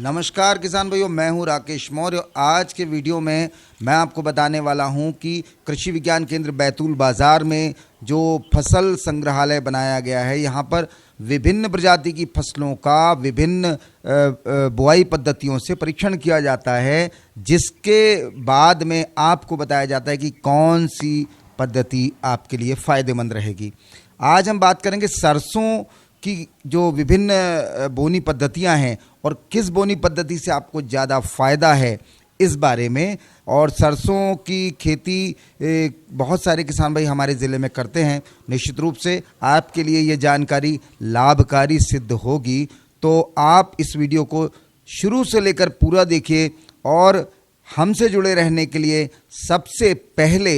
नमस्कार किसान भाइयों, मैं हूं राकेश मौर्य। आज के वीडियो में मैं आपको बताने वाला हूं कि कृषि विज्ञान केंद्र बैतूल बाज़ार में जो फसल संग्रहालय बनाया गया है, यहां पर विभिन्न प्रजाति की फसलों का विभिन्न बुआई पद्धतियों से परीक्षण किया जाता है, जिसके बाद में आपको बताया जाता है कि कौन सी पद्धति आपके लिए फ़ायदेमंद रहेगी। आज हम बात करेंगे सरसों की जो विभिन्न बोनी पद्धतियां हैं और किस बोनी पद्धति से आपको ज़्यादा फ़ायदा है इस बारे में। और सरसों की खेती बहुत सारे किसान भाई हमारे ज़िले में करते हैं। निश्चित रूप से आपके लिए ये जानकारी लाभकारी सिद्ध होगी, तो आप इस वीडियो को शुरू से लेकर पूरा देखिए। और हमसे जुड़े रहने के लिए सबसे पहले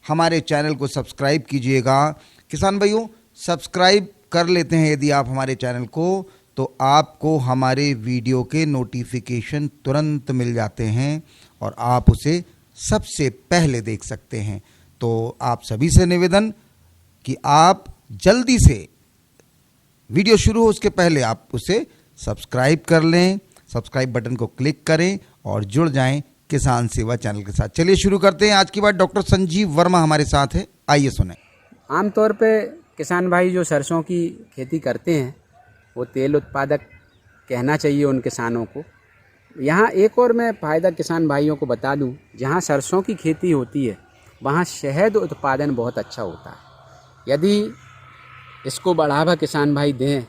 हमारे चैनल को सब्सक्राइब कीजिएगा। किसान भाइयों, सब्सक्राइब कर लेते हैं यदि आप हमारे चैनल को, तो आपको हमारे वीडियो के नोटिफिकेशन तुरंत मिल जाते हैं और आप उसे सबसे पहले देख सकते हैं। तो आप सभी से निवेदन कि आप जल्दी से वीडियो शुरू हो उसके पहले आप उसे सब्सक्राइब कर लें, सब्सक्राइब बटन को क्लिक करें और जुड़ जाएं किसान सेवा चैनल के साथ। चलिए शुरू करते हैं। आज की बात डॉक्टर संजीव वर्मा हमारे साथ है, आइए सुनें। आमतौर पे किसान भाई जो सरसों की खेती करते हैं वो तेल उत्पादक कहना चाहिए उन किसानों को। यहाँ एक और मैं फ़ायदा किसान भाइयों को बता दूँ, जहाँ सरसों की खेती होती है वहाँ शहद उत्पादन बहुत अच्छा होता है। यदि इसको बढ़ावा किसान भाई दें,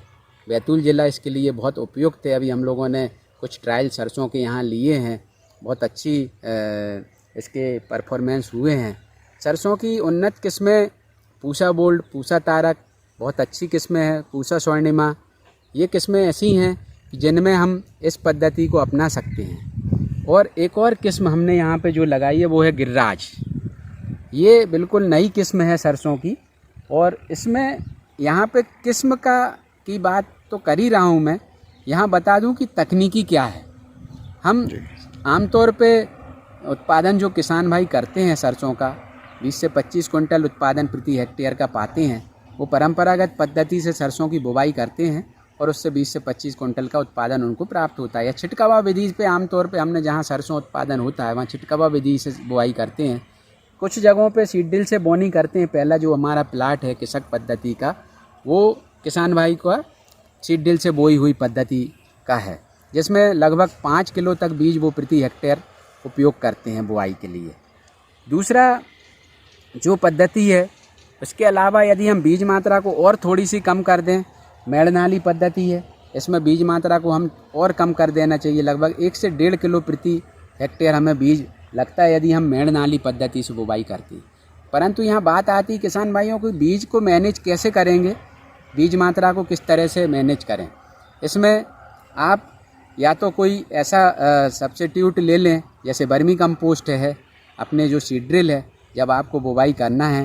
बैतूल ज़िला इसके लिए बहुत उपयुक्त है। अभी हम लोगों ने कुछ ट्रायल सरसों के यहाँ लिए हैं, बहुत अच्छी इसके परफॉर्मेंस हुए हैं। सरसों की उन्नत किस्में पूसा गोल्ड, पूसा तारक बहुत अच्छी किस्में हैं, पूसा स्वर्णिमा, ये किस्में ऐसी हैं कि जिनमें हम इस पद्धति को अपना सकते हैं। और एक और किस्म हमने यहाँ पे जो लगाई है वो है गिरिराज। ये बिल्कुल नई किस्म है सरसों की। और इसमें यहाँ पे किस्म की बात तो कर ही रहा हूँ मैं, यहाँ बता दूँ कि तकनीकी क्या है। हम आमतौर पे उत्पादन जो किसान भाई करते हैं सरसों का 20 से 25 कुंटल उत्पादन प्रति हेक्टेयर का पाते हैं। वो परंपरागत पद्धति से सरसों की बुवाई करते हैं और उससे 20 से 25 कुंटल का उत्पादन उनको प्राप्त होता है। या छिटकावा विधि पे आमतौर पे हमने जहाँ सरसों उत्पादन होता है वहाँ छिटकावा विधि से बुवाई करते हैं। कुछ जगहों पे सीड ड्रिल से बोनी करते हैं। पहला जो हमारा प्लाट है किसक पद्धति का, वो किसान भाई का सीड ड्रिल से बोई हुई पद्धति का है, जिसमें लगभग 5 किलो तक बीज वो प्रति हेक्टेयर उपयोग करते हैं बुआई के लिए। दूसरा जो पद्धति है, उसके अलावा यदि हम बीज मात्रा को और थोड़ी सी कम कर दें, मेड़नाली पद्धति है, इसमें बीज मात्रा को हम और कम कर देना चाहिए। लगभग 1 से 1.5 किलो प्रति हेक्टेयर हमें बीज लगता है यदि हम मेड़नाली पद्धति से बुवाई करती। परंतु यहाँ बात आती है किसान भाइयों को, बीज को मैनेज कैसे करेंगे, बीज मात्रा को किस तरह से मैनेज करें। इसमें आप या तो कोई ऐसा सब्स्टिट्यूट ले लें, जैसे वर्मी कंपोस्ट है, अपने जो सीड ड्रिल है, जब आपको बुवाई करना है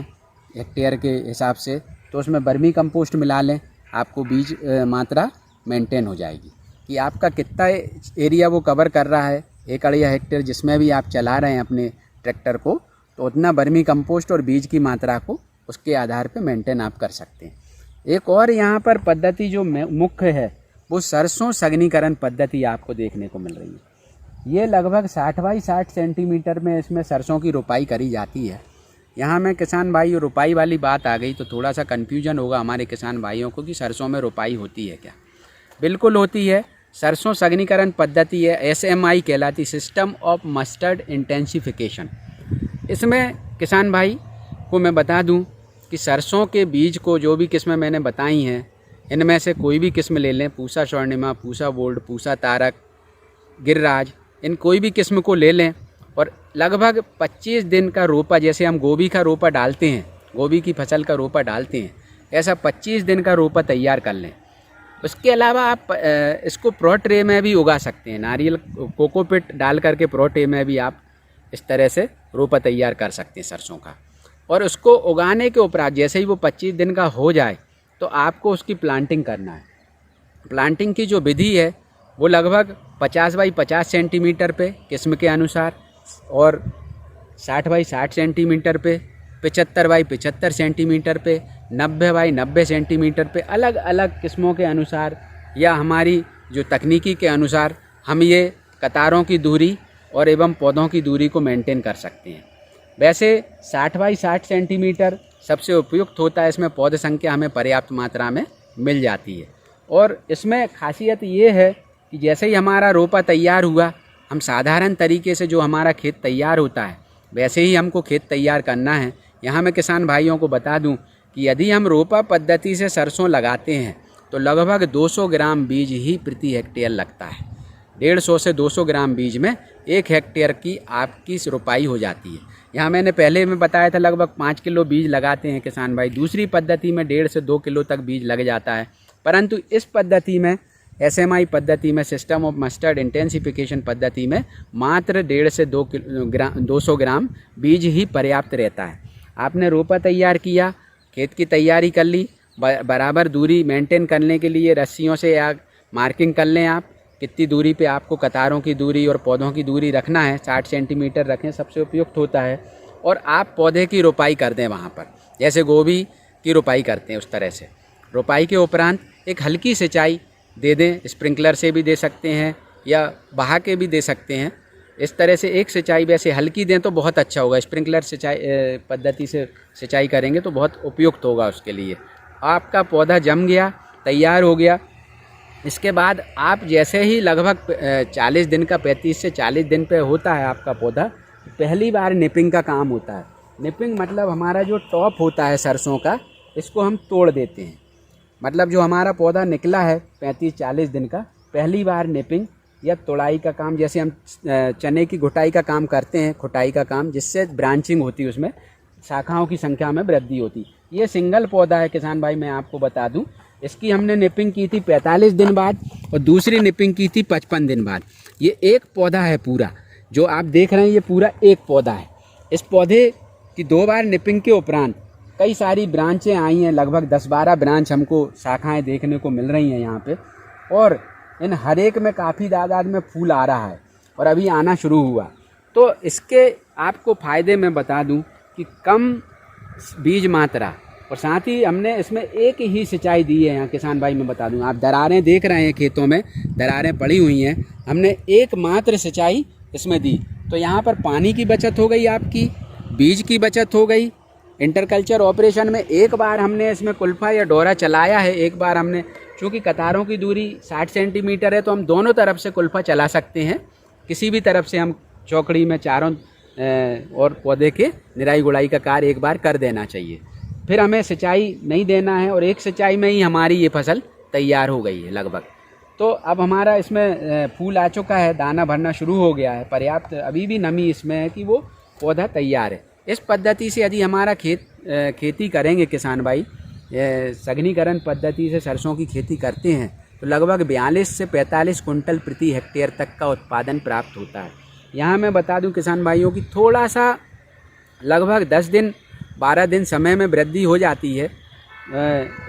हेक्टेयर के हिसाब से तो उसमें वर्मी कंपोस्ट मिला लें, आपको बीज मात्रा मेंटेन हो जाएगी कि आपका कितना एरिया वो कवर कर रहा है, एकड़ या हेक्टेयर जिसमें भी आप चला रहे हैं अपने ट्रैक्टर को, तो उतना वर्मी कंपोस्ट और बीज की मात्रा को उसके आधार पर मेंटेन आप कर सकते हैं। एक और यहाँ पर पद्धति जो मुख्य है वो सरसों सघनीकरण पद्धति आपको देखने को मिल रही है। ये लगभग 60 बाई 60 सेंटीमीटर में इसमें सरसों की रोपाई करी जाती है। यहाँ में किसान भाई रोपाई वाली बात आ गई तो थोड़ा सा कन्फ्यूजन होगा हमारे किसान भाइयों को कि सरसों में रोपाई होती है क्या। बिल्कुल होती है। सरसों सघनीकरण पद्धति है, SMI कहलाती, सिस्टम ऑफ मस्टर्ड इंटेंसिफिकेशन। इसमें किसान भाई को मैं बता दूँ कि सरसों के बीज को जो भी किस्में मैंने बताई हैं, इनमें से कोई भी किस्म ले लें, पूसा स्वर्णिमा, पूसा गोल्ड, पूसा तारक, गिरिराज, इन कोई भी किस्म को ले लें और लगभग 25 दिन का रोपा, जैसे हम गोभी का रोपा डालते हैं, गोभी की फसल का रोपा डालते हैं, ऐसा 25 दिन का रोपा तैयार कर लें। उसके अलावा आप इसको प्रो ट्रे में भी उगा सकते हैं। नारियल कोकोपिट डाल करके प्रो ट्रे में भी आप इस तरह से रोपा तैयार कर सकते हैं सरसों का। और उसको उगाने के उपरांत जैसे ही वो 25 दिन का हो जाए तो आपको उसकी प्लांटिंग करना है। प्लांटिंग की जो विधि है वो लगभग 50 बाई 50 सेंटीमीटर पे किस्म के अनुसार और 60 बाई 60 सेंटीमीटर पे, 75 बाई 75 सेंटीमीटर पे, 90 बाई 90 सेंटीमीटर पे, अलग अलग किस्मों के अनुसार या हमारी जो तकनीकी के अनुसार हम ये कतारों की दूरी और एवं पौधों की दूरी को मेंटेन कर सकते हैं। वैसे 60 बाई 60 सेंटीमीटर सबसे उपयुक्त होता है, इसमें पौध संख्या हमें पर्याप्त मात्रा में मिल जाती है। और इसमें खासियत ये है कि जैसे ही हमारा रोपा तैयार हुआ, हम साधारण तरीके से जो हमारा खेत तैयार होता है वैसे ही हमको खेत तैयार करना है। यहाँ मैं किसान भाइयों को बता दूं कि यदि हम रोपा पद्धति से सरसों लगाते हैं तो लगभग 200 ग्राम बीज ही प्रति हेक्टेयर लगता है। 150 से 200 ग्राम बीज में 1 हेक्टेयर की आपकी रोपाई हो जाती है। यहाँ मैंने पहले में बताया था लगभग 5 किलो बीज लगाते हैं किसान भाई। दूसरी पद्धति में 1.5 से 2 किलो तक बीज लग जाता है, परंतु इस पद्धति में SMI पद्धति में, सिस्टम ऑफ मस्टर्ड इंटेंसिफिकेशन पद्धति में, मात्र 1.5 से 200 ग्राम बीज ही पर्याप्त रहता है। आपने रोपा तैयार किया, खेत की तैयारी कर ली, बराबर दूरी मेंटेन करने के लिए रस्सियों से या मार्किंग कर लें आप कितनी दूरी पे आपको कतारों की दूरी और पौधों की दूरी रखना है। 60 सेंटीमीटर रखें, सबसे उपयुक्त होता है। और आप पौधे की रोपाई कर दें वहाँ पर, जैसे गोभी की रोपाई करते हैं उस तरह से। रोपाई के उपरांत एक हल्की सिंचाई दे दें, स्प्रिंकलर से भी दे सकते हैं या बहा के भी दे सकते हैं। इस तरह से एक सिंचाई वैसे हल्की दें तो बहुत अच्छा होगा। स्प्रिंकलर सिंचाई पद्धति से सिंचाई करेंगे तो बहुत उपयुक्त होगा उसके लिए। आपका पौधा जम गया, तैयार हो गया। इसके बाद आप जैसे ही लगभग 40 दिन का, 35 से 40 दिन पे होता है आपका पौधा, पहली बार निपिंग का काम होता है। निपिंग मतलब हमारा जो टॉप होता है सरसों का, इसको हम तोड़ देते हैं। मतलब जो हमारा पौधा निकला है 35-40 दिन का, पहली बार निपिंग या तोड़ाई का काम, जैसे हम चने की घुटाई का काम करते हैं, खुटाई का काम, जिससे ब्रांचिंग होती है, उसमें शाखाओं की संख्या में वृद्धि होती। ये सिंगल पौधा है किसान भाई, मैं आपको बता दूं। इसकी हमने निपिंग की थी 45 दिन बाद और दूसरी निपिंग की थी 55 दिन बाद। ये एक पौधा है पूरा, जो आप देख रहे हैं ये पूरा एक पौधा है। इस पौधे की 2 बार निपिंग के उपरांत कई सारी ब्रांचें आई हैं, लगभग 10-12 ब्रांच हमको शाखाएं देखने को मिल रही हैं यहाँ पे। और इन हर एक में काफ़ी तादाद में फूल आ रहा है और अभी आना शुरू हुआ। तो इसके आपको फ़ायदे मैं बता दूं कि कम बीज मात्रा, और साथ ही हमने इसमें एक ही सिंचाई दी है। यहाँ किसान भाई मैं बता दूं, आप दरारें देख रहे हैं, खेतों में दरारें पड़ी हुई हैं, हमने एकमात्र सिंचाई इसमें दी। तो यहाँ पर पानी की बचत हो गई, आपकी बीज की बचत हो गई। इंटरकल्चर ऑपरेशन में एक बार हमने इसमें कुल्फा या डोरा चलाया है, एक बार हमने, चूँकि कतारों की दूरी 60 सेंटीमीटर है तो हम दोनों तरफ से कुल्फा चला सकते हैं। किसी भी तरफ से हम चौकड़ी में चारों और पौधे के निराई गुड़ाई का कार्य एक बार कर देना चाहिए। फिर हमें सिंचाई नहीं देना है और एक सिंचाई में ही हमारी ये फसल तैयार हो गई है लगभग। तो अब हमारा इसमें फूल आ चुका है, दाना भरना शुरू हो गया है, पर्याप्त अभी भी नमी इसमें है कि वो पौधा तैयार है। इस पद्धति से यदि हमारा खेती करेंगे किसान भाई, सघनीकरण पद्धति से सरसों की खेती करते हैं तो लगभग 42 से 45 कुंटल प्रति हेक्टेयर तक का उत्पादन प्राप्त होता है। यहाँ मैं बता दूं किसान भाइयों की थोड़ा सा लगभग 10 दिन 12 दिन समय में वृद्धि हो जाती है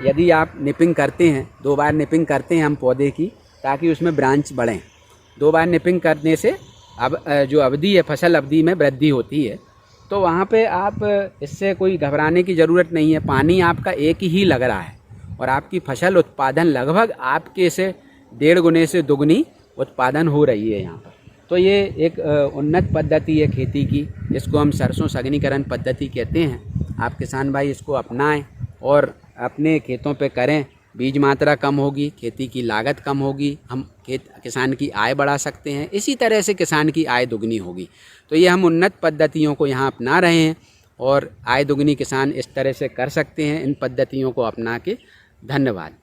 यदि आप निपिंग करते हैं। 2 बार निपिंग करते हैं हम पौधे की, ताकि उसमें ब्रांच बढ़ें। 2 बार निपिंग करने से अब जो अवधि है, फसल अवधि में वृद्धि होती है। तो वहाँ पे आप इससे कोई घबराने की ज़रूरत नहीं है। पानी आपका एक ही लग रहा है और आपकी फसल उत्पादन लगभग आपके से 1.5 गुने से दुगनी उत्पादन हो रही है यहाँ पर। तो ये एक उन्नत पद्धति है खेती की, जिसको हम सरसों सघनीकरण पद्धति कहते हैं। आप किसान भाई इसको अपनाएं और अपने खेतों पे करें। बीज मात्रा कम होगी, खेती की लागत कम होगी, हम किसान की आय बढ़ा सकते हैं। इसी तरह से किसान की आय दुगनी होगी। तो ये हम उन्नत पद्धतियों को यहाँ अपना रहे हैं और आय दुगनी किसान इस तरह से कर सकते हैं इन पद्धतियों को अपना के। धन्यवाद।